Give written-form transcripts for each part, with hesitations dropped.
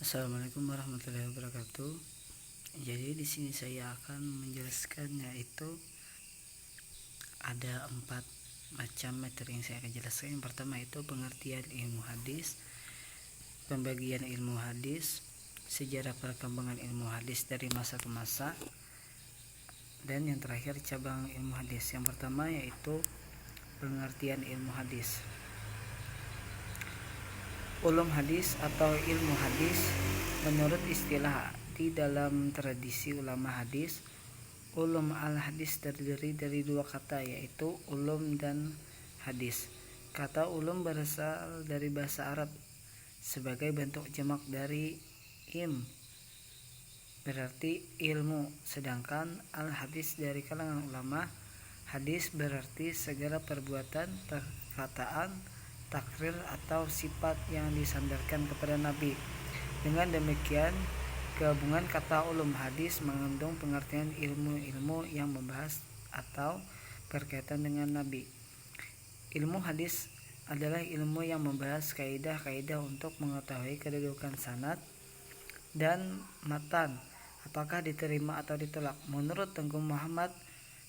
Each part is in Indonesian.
Assalamualaikum warahmatullahi wabarakatuh. Jadi di sini saya akan menjelaskan, yaitu ada 4 macam materi yang saya akan jelaskan. Yang pertama itu pengertian ilmu hadis, pembagian ilmu hadis, sejarah perkembangan ilmu hadis dari masa ke masa, dan yang terakhir cabang ilmu hadis. Yang pertama yaitu pengertian ilmu hadis. Ulum hadis atau ilmu hadis menurut istilah di dalam tradisi ulama hadis, ulum al-hadis terdiri dari 2 kata, yaitu ulum dan hadis. Kata ulum berasal dari bahasa Arab sebagai bentuk jamak dari berarti ilmu, sedangkan al-hadis dari kalangan ulama hadis berarti segala perbuatan, perkataan, takrir atau sifat yang disandarkan kepada Nabi. Dengan demikian, gabungan kata ulum hadis mengandung pengertian ilmu-ilmu yang membahas atau berkaitan dengan Nabi. Ilmu hadis adalah ilmu yang membahas kaidah-kaidah untuk mengetahui kedudukan sanad dan matan, apakah diterima atau ditolak. Menurut Tengku Muhammad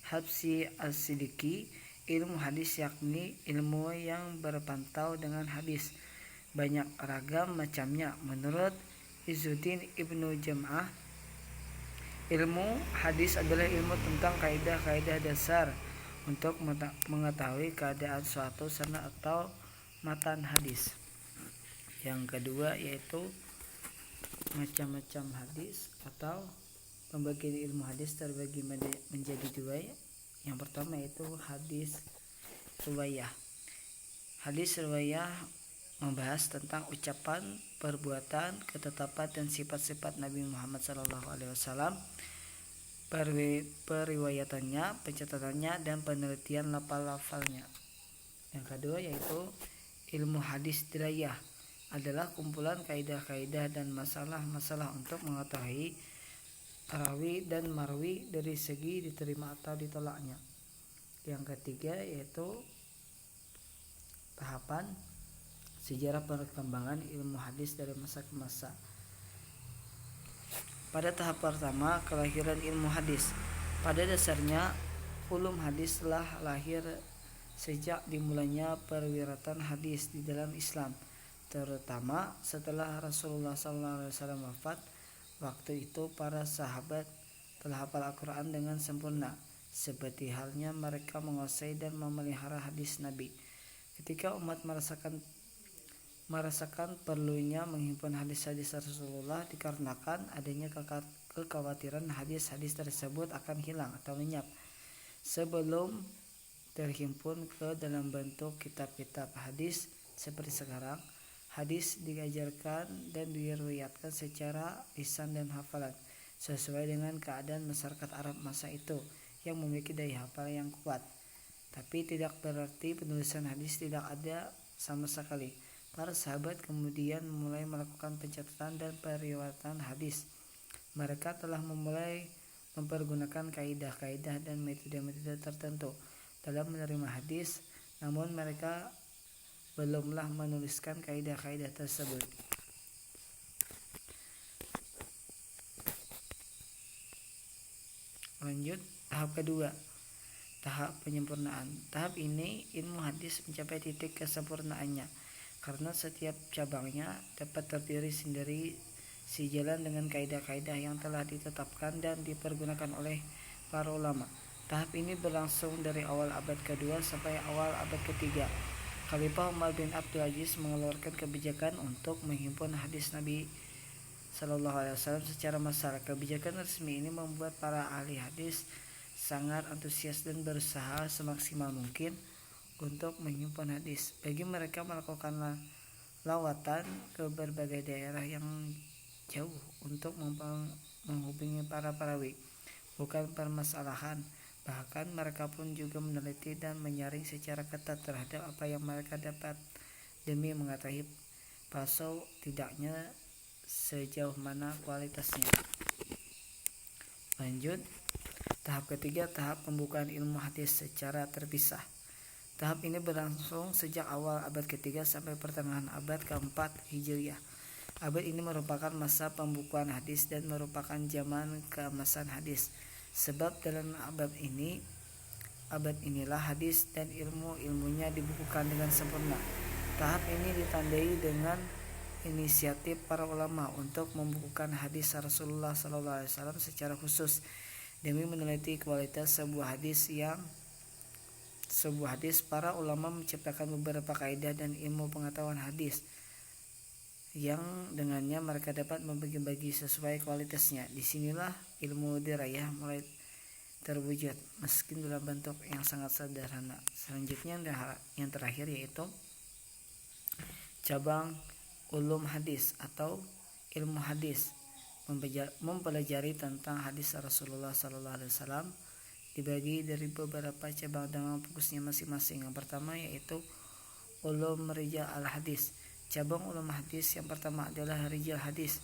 Habsyi As-Siddiqi, ilmu hadis yakni ilmu yang berpantau dengan hadis, banyak ragam macamnya. Menurut Izzuddin Ibnu Jam'ah, ilmu hadis adalah ilmu tentang kaidah-kaidah dasar untuk mengetahui keadaan suatu sanad atau matan hadis. Yang kedua yaitu macam-macam hadis atau pembagian ilmu hadis terbagi menjadi 2. Yang pertama yaitu hadis riwayah. Hadis riwayah membahas tentang ucapan, perbuatan, ketetapan dan sifat-sifat Nabi Muhammad SAW, periwayatannya, pencatatannya, dan penelitian lafal-lafalnya. Yang kedua yaitu ilmu hadis dirayah, adalah kumpulan kaidah-kaidah dan masalah-masalah untuk mengetahui rawi dan marwi dari segi diterima atau ditolaknya. Yang ketiga yaitu tahapan sejarah perkembangan ilmu hadis dari masa ke masa. Pada tahap pertama, kelahiran ilmu hadis. Pada dasarnya, ulum hadis telah lahir sejak dimulainya perwiratan hadis di dalam Islam, terutama setelah Rasulullah SAW wafat. Waktu itu para sahabat telah hafal Al-Quran dengan sempurna, seperti halnya mereka menguasai dan memelihara hadis Nabi. Ketika umat merasakan perlunya menghimpun hadis-hadis Rasulullah dikarenakan adanya kekhawatiran hadis-hadis tersebut akan hilang atau lenyap sebelum terhimpun ke dalam bentuk kitab-kitab hadis seperti sekarang. Hadis diajarkan dan diriwayatkan secara lisan dan hafalan sesuai dengan keadaan masyarakat Arab masa itu yang memiliki daya hafal yang kuat. Tapi tidak berarti penulisan hadis tidak ada sama sekali. Para sahabat kemudian mulai melakukan pencatatan dan periwayatan hadis. Mereka telah memulai mempergunakan kaidah-kaidah dan metode-metode tertentu dalam menerima hadis, namun mereka belumlah menuliskan kaidah-kaidah tersebut. Lanjut tahap kedua, tahap penyempurnaan. Tahap ini ilmu hadis mencapai titik kesempurnaannya karena setiap cabangnya dapat terdiri sendiri sejalan dengan kaidah-kaidah yang telah ditetapkan dan dipergunakan oleh para ulama. Tahap ini berlangsung dari awal abad kedua sampai awal abad ketiga. Khalifah Umar bin Abdul Aziz mengeluarkan kebijakan untuk menghimpun hadis Nabi SAW secara massal. Kebijakan resmi ini membuat para ahli hadis sangat antusias dan berusaha semaksimal mungkin untuk menghimpun hadis. Bagi mereka melakukan lawatan ke berbagai daerah yang jauh untuk menghubungi para perawi bukan permasalahan. Bahkan mereka pun juga meneliti dan menyaring secara ketat terhadap apa yang mereka dapat demi mengetahui palsu tidaknya sejauh mana kualitasnya. Lanjut, tahap ketiga, tahap pembukaan ilmu hadis secara terpisah. Tahap ini berlangsung sejak awal abad ketiga sampai pertengahan abad keempat Hijriyah. Abad ini merupakan masa pembukuan hadis dan merupakan zaman keemasan hadis. Sebab dalam abad inilah hadis dan ilmunya dibukukan dengan sempurna. Tahap ini ditandai dengan inisiatif para ulama untuk membukukan hadis Rasulullah SAW secara khusus demi meneliti kualitas sebuah hadis. Para ulama menciptakan beberapa kaidah dan ilmu pengetahuan hadis yang dengannya mereka dapat membagi-bagi sesuai kualitasnya. Disinilah ilmu dirayah mulai terwujud meski dalam bentuk yang sangat sederhana. Selanjutnya yang terakhir yaitu cabang ulum hadis atau ilmu hadis, mempelajari tentang hadis Rasulullah SAW dibagi dari beberapa cabang dengan fokusnya masing-masing. Yang pertama yaitu ulum rijal al-hadis. Cabang ulum hadis yang pertama adalah rijal hadis.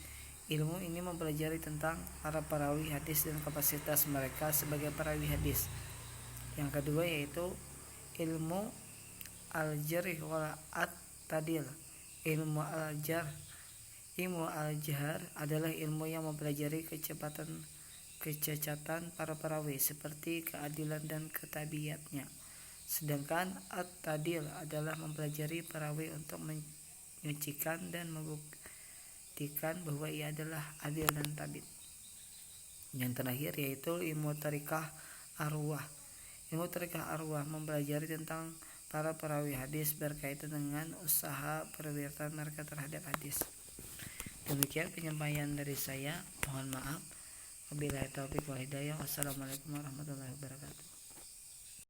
Ilmu ini mempelajari tentang para perawi hadis dan kapasitas mereka sebagai perawi hadis. Yang kedua yaitu ilmu al-jarh wal at-ta'dil. Ilmu al-jarh adalah ilmu yang mempelajari kecacatan para perawi seperti keadilan dan ketabiatnya. Sedangkan at-ta'dil adalah mempelajari perawi untuk menyucikan dan membuktikan bahwa ia adalah adil dan tabit. Yang terakhir yaitu ilmu tarikah arwah. Ilmu tarikah arwah mempelajari tentang para perawi hadis berkaitan dengan usaha periwayatan mereka terhadap hadis. Demikian penyampaian dari saya. Mohon maaf. Wabillahi taufiq wal hidayah. Wassalamualaikum warahmatullahi wabarakatuh.